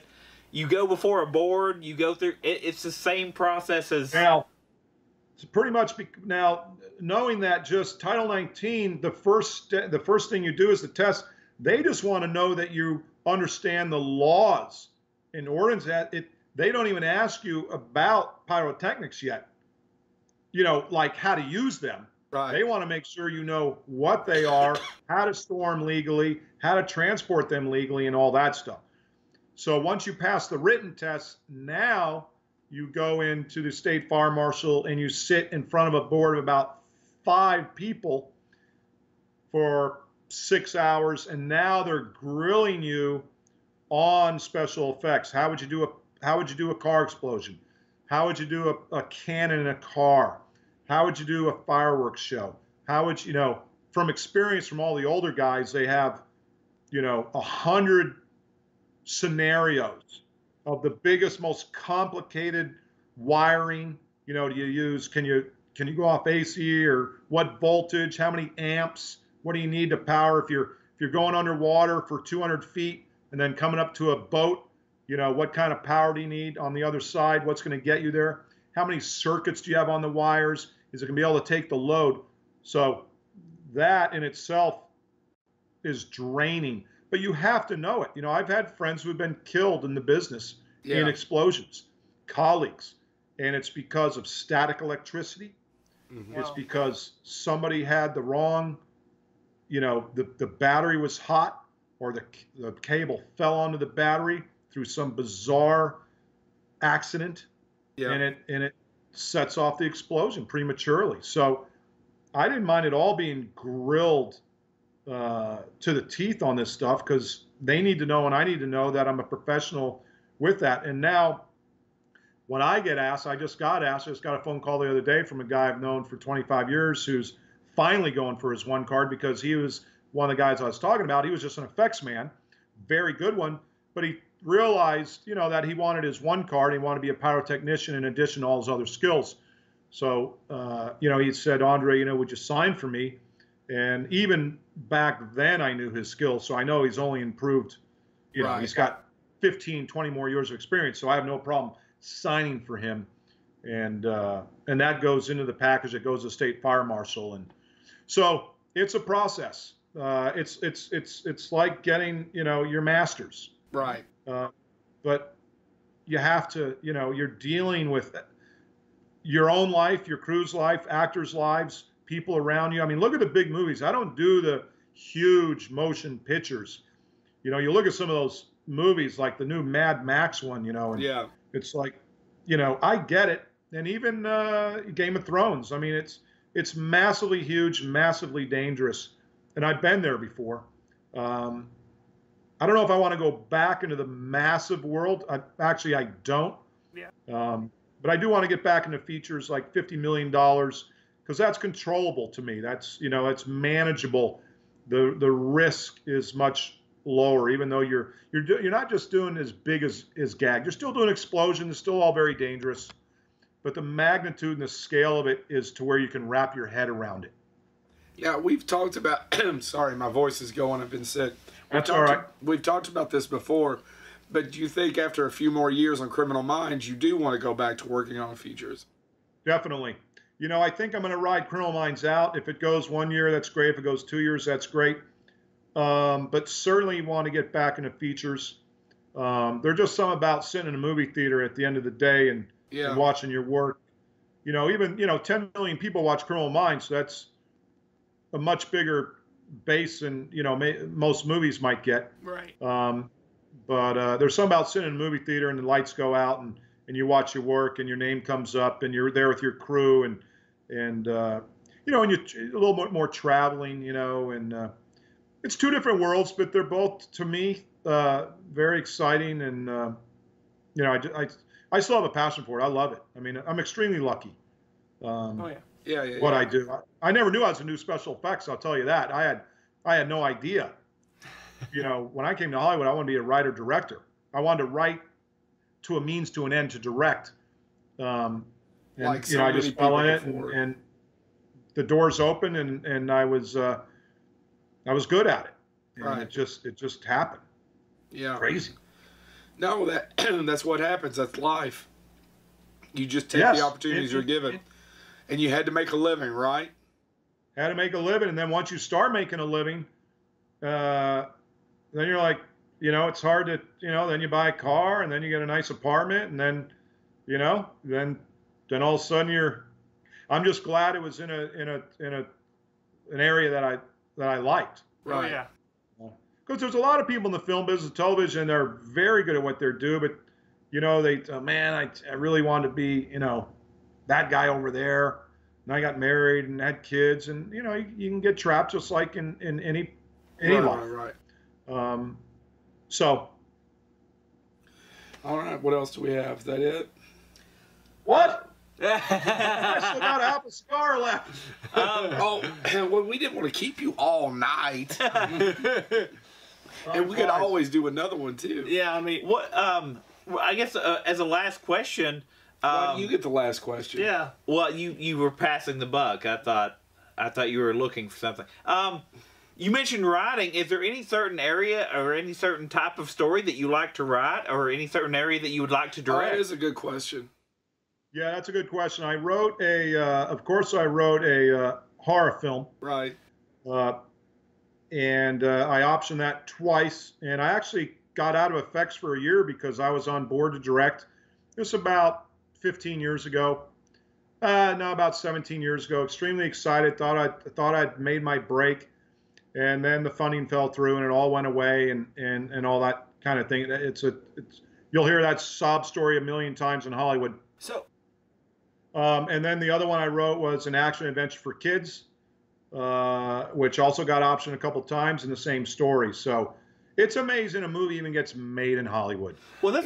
You go before a board, you go through, it's the same process as... Now, it's pretty much, now, knowing that just Title 19, the first thing you do is the test. They just want to know that you understand the laws and ordinance. They don't even ask you about pyrotechnics yet, you know, like how to use them. Right. They want to make sure you know what they are, how to store them legally, how to transport them legally, and all that stuff. So once you pass the written test, now you go into the state fire marshal and you sit in front of a board of about 5 people for 6 hours, and now they're grilling you on special effects. How would you do a car explosion? How would you do a cannon in a car? How would you do a fireworks show? How would you know, from experience from all the older guys, they have, you know, 100 scenarios of the biggest, most complicated wiring. You know, do you use, can you go off AC, or what voltage, how many amps, what do you need to power if you're going underwater for 200 feet and then coming up to a boat, you know, what kind of power do you need on the other side? What's going to get you there? How many circuits do you have on the wires? Is it going to be able to take the load? So that in itself is draining, but you have to know it. You know, I've had friends who've been killed in the business in explosions, colleagues, and it's because of static electricity. Mm-hmm. It's because somebody had the wrong, you know, the battery was hot, or the cable fell onto the battery through some bizarre accident, and it sets off the explosion prematurely. So I didn't mind at all being grilled to the teeth on this stuff, because they need to know and I need to know that I'm a professional with that. And now when I get asked, I just got a phone call the other day from a guy I've known for 25 years who's finally going for his 1 card, because he was one of the guys I was talking about. He was just an effects man, very good one, but he realized, you know, that he wanted his 1 card. He wanted to be a pyrotechnician in addition to all his other skills. So, you know, he said, Andre, you know, would you sign for me? And even back then I knew his skills. So I know he's only improved, you know, he's got 15, 20 more years of experience. So I have no problem signing for him. And that goes into the package. It goes to state fire marshal. And so it's a process. It's like getting, you know, your master's. Right. But you have to, you know, you're dealing with your own life, your crew's life, actors' lives, people around you. I mean, look at the big movies. I don't do the huge motion pictures. You know, you look at some of those movies, like the new Mad Max one, you know, and it's like, you know, I get it. And even Game of Thrones. I mean, it's massively huge, massively dangerous. And I've been there before. I don't know if I want to go back into the massive world. I don't. Yeah. But I do want to get back into features like $50 million, because that's controllable to me. That's, you know, it's manageable. The risk is much lower, even though you're not just doing as big as gag. You're still doing explosions. It's still all very dangerous. But the magnitude and the scale of it is to where you can wrap your head around it. Yeah, we've talked about, sorry, my voice is going, I've been sick. That's all right. We've talked about this before, but do you think after a few more years on Criminal Minds, you do want to go back to working on features? Definitely. You know, I think I'm going to ride Criminal Minds out. If it goes 1 year, that's great. If it goes 2 years, that's great. But certainly want to get back into features. There's just something about sitting in a movie theater at the end of the day and watching your work. You know, even, you know, 10 million people watch Criminal Minds, so that's a much bigger base than, you know, most movies might get. Right. But there's something about sitting in a movie theater and the lights go out and you watch your work and your name comes up and you're there with your crew and you know, and you a little bit more traveling, you know, and it's two different worlds, but they're both to me very exciting, and you know, I still have a passion for it. I love it. I mean, I'm extremely lucky. Oh yeah. Yeah. What I do. I never knew I was a new special effects. I'll tell you that. I had no idea. You know, when I came to Hollywood, I wanted to be a writer director. I wanted to write to a means to an end to direct. And like you know, I just fell in it, and the doors opened, and I was good at it. And right. it just happened. Yeah. Crazy. No, that's what happens. That's life. You just take the opportunities you're given. And you had to make a living, right? Had to make a living, and then once you start making a living, then you're like, you know, it's hard to, you know, then you buy a car, and then you get a nice apartment, and then, you know, then all of a sudden I'm just glad it was in an area that I liked. Right. Oh, yeah. Because there's a lot of people in the film business, television, they're very good at what they do, but you know, man, I really wanted to be, you know, that guy over there, and I got married and had kids, and you know, you can get trapped just like in any life. Right. So. All right. What else do we have? Is that it? What? I still got half a cigar left. Well, we didn't want to keep you all night. And we could always do another one too. Yeah, I mean, what? I guess as a last question. Why do you get the last question? Yeah. Well, you were passing the buck. I thought you were looking for something. You mentioned writing. Is there any certain area or any certain type of story that you like to write, or any certain area that you would like to direct? That is a good question. Yeah, that's a good question. I wrote of course, I wrote a horror film. Right. And I optioned that twice, and I actually got out of effects for a year because I was on board to direct. This about 15 years ago. No, about 17 years ago. Extremely excited. Thought I'd made my break, and then the funding fell through, and it all went away, and all that kind of thing. You'll hear that sob story a million times in Hollywood. So. And then the other one I wrote was an action adventure for kids, which also got optioned a couple times in the same story. So it's amazing a movie even gets made in Hollywood. Well, that's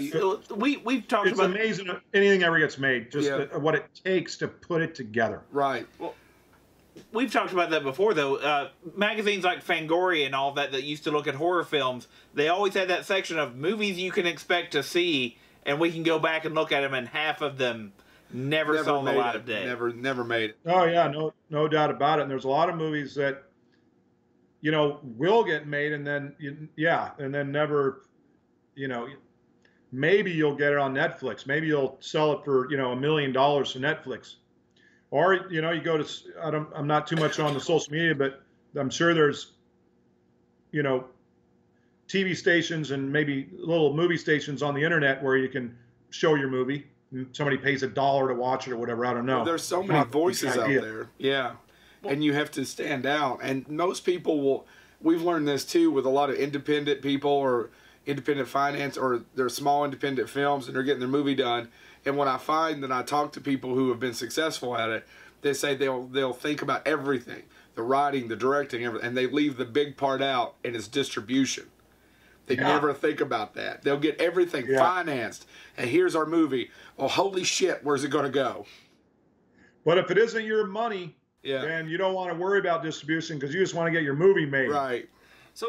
we've talked it's about. It's amazing anything ever gets made. Just what it takes to put it together. Right. Well, we've talked about that before, though. Magazines like Fangoria and all that used to look at horror films, they always had that section of movies you can expect to see, and we can go back and look at them, and half of them never saw the light of day. Never made it. Oh yeah, no doubt about it. And there's a lot of movies that, you know, will get made, and then and then never, you know, maybe you'll get it on Netflix. Maybe you'll sell it for, you know, $1 million to Netflix, or you know, you go to I'm not too much on the social media, but I'm sure there's, you know, TV stations and maybe little movie stations on the internet where you can show your movie. Somebody pays $1 to watch it or whatever. I don't know. Well, there's so many voices out there. Yeah. And you have to stand out. And most people we've learned this too with a lot of independent people or independent finance, or they're small independent films and they're getting their movie done. And when I find that I talk to people who have been successful at it, they say they'll think about everything, the writing, the directing, everything, and they leave the big part out, and it's distribution. They never think about that. They'll get everything financed. And here's our movie. Oh, holy shit, where's it going to go? But if it isn't your money, then you don't want to worry about distribution because you just want to get your movie made. Right.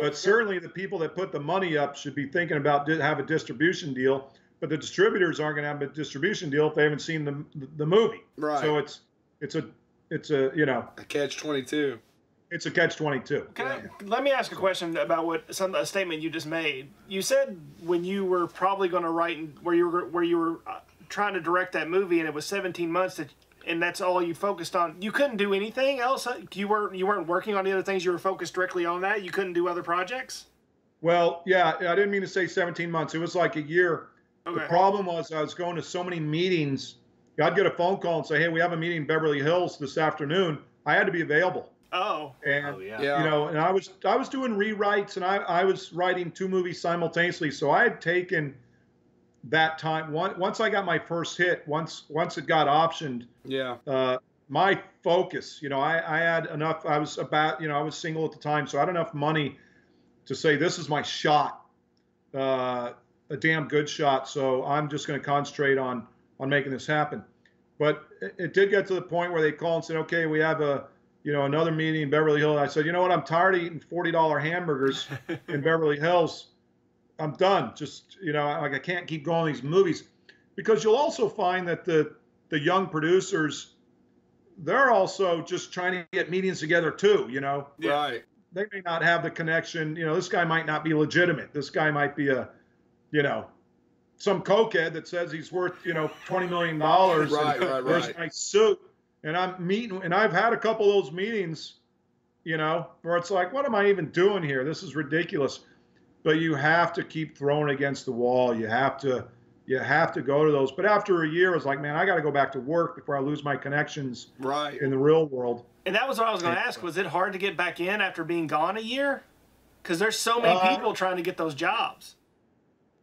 But certainly the people that put the money up should be thinking about have a distribution deal. But the distributors aren't going to have a distribution deal if they haven't seen the movie. Right. So it's a you know, a catch-22. It's a catch-22. Let me ask a question about a statement you just made. You said when you were probably going to write, where you were trying to direct that movie, and it was 17 months, and that's all you focused on. You couldn't do anything else. You weren't working on the other things. You were focused directly on that. You couldn't do other projects. Well, yeah, I didn't mean to say 17 months. It was like a year. Okay. The problem was I was going to so many meetings. I'd get a phone call and say, "Hey, we have a meeting in Beverly Hills this afternoon." I had to be available. Oh. And you know, and I was doing rewrites, and I was writing 2 movies simultaneously. So I had taken that time. Once I got my first hit, once it got optioned, my focus. I had enough. I was I was single at the time, so I had enough money to say this is my shot, a damn good shot. So I'm just going to concentrate on making this happen. But it did get to the point where they called and said, okay, we have another meeting in Beverly Hills. I said, you know what? I'm tired of eating $40 hamburgers in Beverly Hills. I'm done. Just, I can't keep going these movies, because you'll also find that the young producers, they're also just trying to get meetings together too, Right. They may not have the connection. This guy might not be legitimate. This guy might be some cokehead that says he's worth, $20 million. Right. Wears a nice suit. And I'm meeting, and I've had a couple of those meetings, where it's like, what am I even doing here? This is ridiculous. But you have to keep throwing against the wall. You have to go to those. But after a year, it's like, man, I got to go back to work before I lose my connections in the real world. And that was what I was going to ask. Was it hard to get back in after being gone a year? Because there's so many people trying to get those jobs.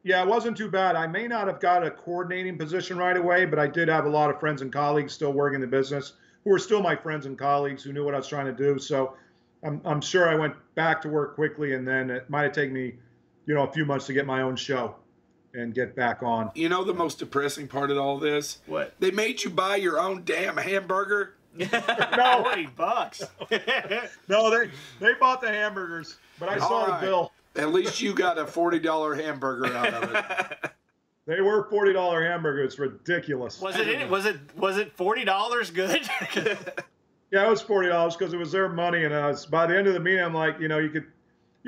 Yeah, it wasn't too bad. I may not have got a coordinating position right away, but I did have a lot of friends and colleagues still working in the business who were still my friends and colleagues who knew what I was trying to do. So I'm sure I went back to work quickly, and then it might have taken me, a few months to get my own show and get back on. The most depressing part of all this? What? They made you buy your own damn hamburger? No, $40. No, they bought the hamburgers, but I saw the bill. At least you got a $40 hamburger out of it. They were $40 hamburgers. Ridiculous. Was it $40 good? Yeah, it was $40 because it was their money, and by the end of the meeting, I'm like, you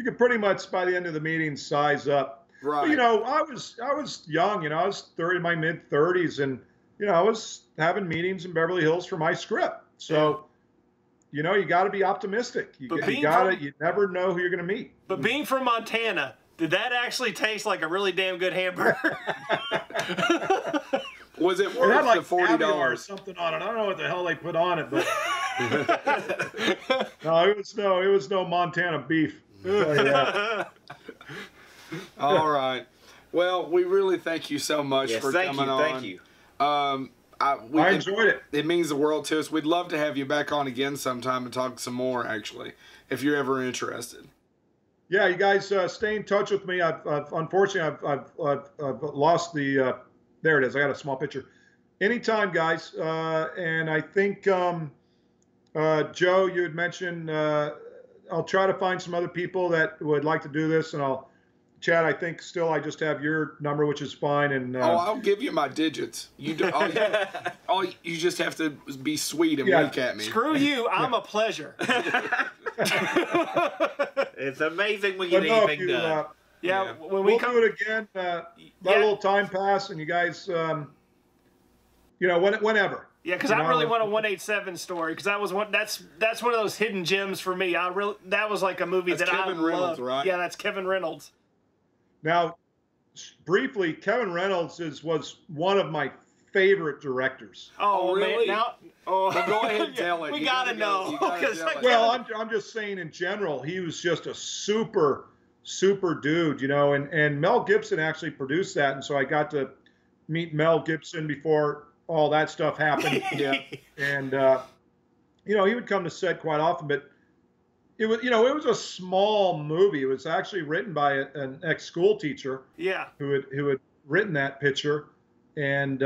could pretty much by the end of the meeting size up. Right. But, I was young. I was my mid 30s, and I was having meetings in Beverly Hills for my script. So, you got to be optimistic. You never know who you're going to meet. But being from Montana, did that actually taste like a really damn good hamburger? Was it worth the $40 or something on it? I don't know what the hell they put on it, but no, it was no Montana beef. Yeah. All right. Well, we really thank you so much for coming on. Thank you. I enjoyed it. It means the world to us. We'd love to have you back on again sometime and talk some more, actually, if you're ever interested. Yeah, you guys stay in touch with me. Unfortunately I've lost the. There it is. I got a small picture. Anytime, guys. And I think Joe, you had mentioned. I'll try to find some other people that would like to do this, and Chad, I think still I just have your number, which is fine. And I'll give you my digits. You just have to be sweet and wink at me. Screw you. I'm a pleasure. It's amazing we get anything done. When we'll do it again. Let a little time pass, and you guys, whenever. Yeah, because I really want a 187 story, because that's one of those hidden gems for me. That was like a movie that's that Kevin I Reynolds, loved. right? Yeah, that's Kevin Reynolds. Now, briefly, Kevin Reynolds was one of my favorite directors. Oh, really? Man, well, go ahead and tell it. We gotta know. Well, I'm just saying in general, he was just a super dude, and Mel Gibson actually produced that, and so I got to meet Mel Gibson before all that stuff happened. Yeah. And he would come to set quite often, but it was a small movie. It was actually written by an ex-school teacher. Yeah. Who had written that picture, and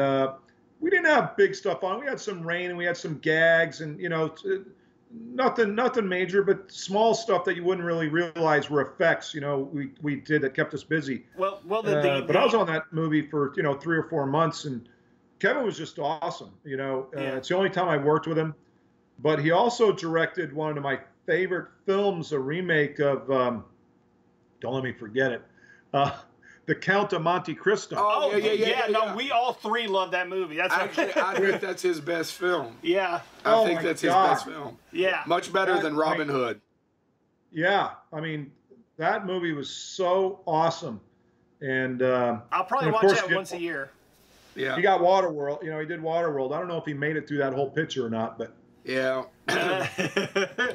we didn't have big stuff on. We had some rain and we had some gags, and nothing major, but small stuff that you wouldn't really realize were effects. We did that kept us busy. Well, but I was on that movie for 3 or 4 months, and Kevin was just awesome. It's the only time I worked with him, but he also directed one of my favorite films, a remake of, don't let me forget it, The Count of Monte Cristo. Oh, yeah. No, we all three love that movie. I think that's his best film. Yeah. I think that's his best film. Yeah. Much better than Robin Hood. Yeah. I mean, that movie was so awesome. And I'll probably watch that once a year. Yeah. He got Waterworld. He did Waterworld. I don't know if he made it through that whole picture or not, but. Yeah.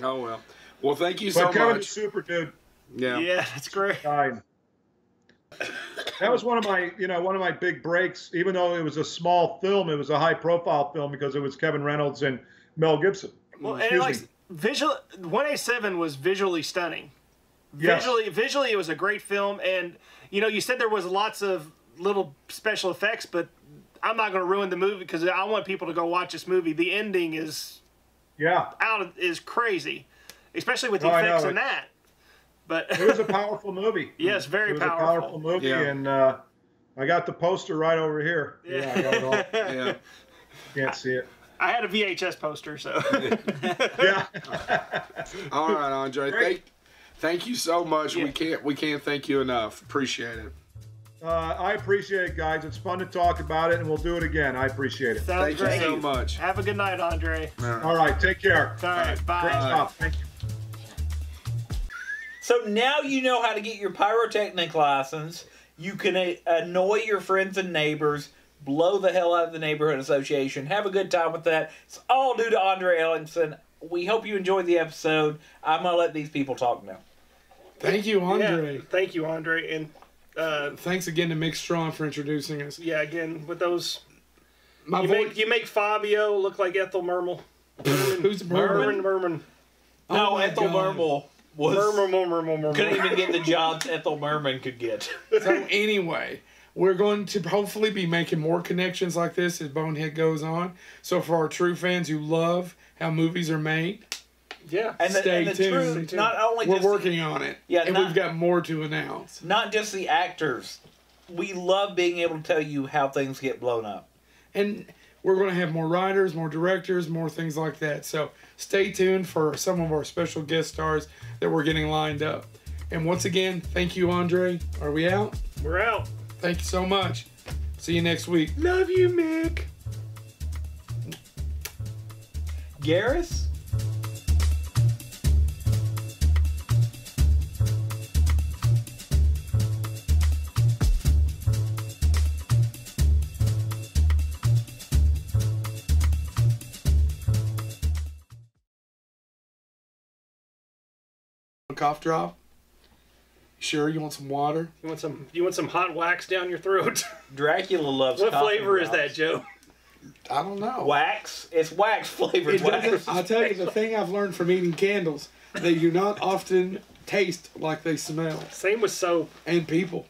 Oh, well. Well, thank you so much. Kevin's a super dude. Yeah. Yeah, that's great. That was one of my big breaks. Even though it was a small film, it was a high-profile film because it was Kevin Reynolds and Mel Gibson. Well, and like visual 187 was visually stunning. Visually, it was a great film, and you know, you said there was lots of little special effects, but I'm not going to ruin the movie because I want people to go watch this movie. The ending is is crazy, especially with the effects in that. But it was a powerful movie. Yes, very powerful. It was a powerful movie, and I got the poster right over here. Yeah, I got it all. Yeah, can't see it. I had a VHS poster, so. Yeah. All right, Andre. Thank you so much. Yeah. We can't thank you enough. Appreciate it. I appreciate it, guys. It's fun to talk about it, and we'll do it again. I appreciate it. Sounds great. Thank you so much. Have a good night, Andre. All right, take care. All right, bye. Great job. Thank you. So now you know how to get your pyrotechnic license. You can annoy your friends and neighbors, blow the hell out of the neighborhood association, have a good time with that. It's all due to Andre Ellingson. We hope you enjoyed the episode. I'm going to let these people talk now. Thank you, Andre. Yeah, thank you, Andre. And thanks again to Mick Strawn for introducing us. Yeah, again, with those... You make Fabio look like Ethel Merman. Who's Merman? Merman. No, Ethel Merman couldn't even get the jobs Ethel Merman could get. So anyway, we're going to hopefully be making more connections like this as Bonehead goes on. So for our true fans who love how movies are made, stay tuned. Not only we're working on it, and we've got more to announce. Not just the actors. We love being able to tell you how things get blown up. And we're going to have more writers, more directors, more things like that. So stay tuned for some of our special guest stars that we're getting lined up. And once again, thank you, Andre. Are we out? We're out. Thank you so much. See you next week. Love you, Mick. Garrus? A cough drop? Sure, you want some water? You want some hot wax down your throat? Dracula loves What flavor is that, Joe? I don't know. Wax? It's wax flavored wax. I'll tell you the thing I've learned from eating candles, they do not often taste like they smell. Same with soap. And people.